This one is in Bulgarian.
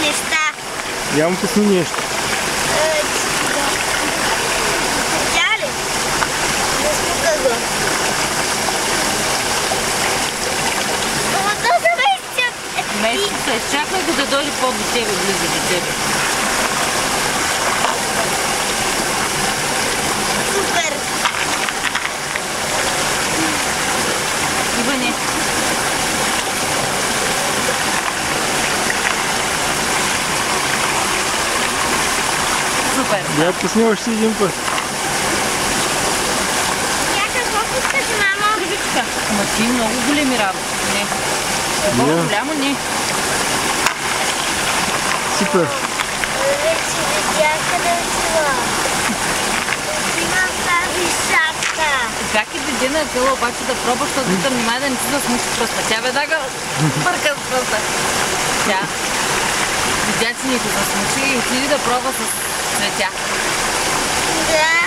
неща. Я му пусни нещо. Тя ли? Не спука го. Ама то са месецът. Месеца, чакай го да дойде по-до тебе, близо до тебе. Супер. Иване. Супер. Я пусни още един път. Тя какво пускаш, мамо? Кривичка. Ама ти много големи работи. Не. Такова голямо не. Супер. Вече видях къде отива. Отивам тази шапка. Как е деде на къла обаче да пробваш, защото да внимай да не си засмуши пръста. Тя веднага бърка с пръста. Тя. Видя, че ни го засмуши и отиди да пробва с цветя. Да.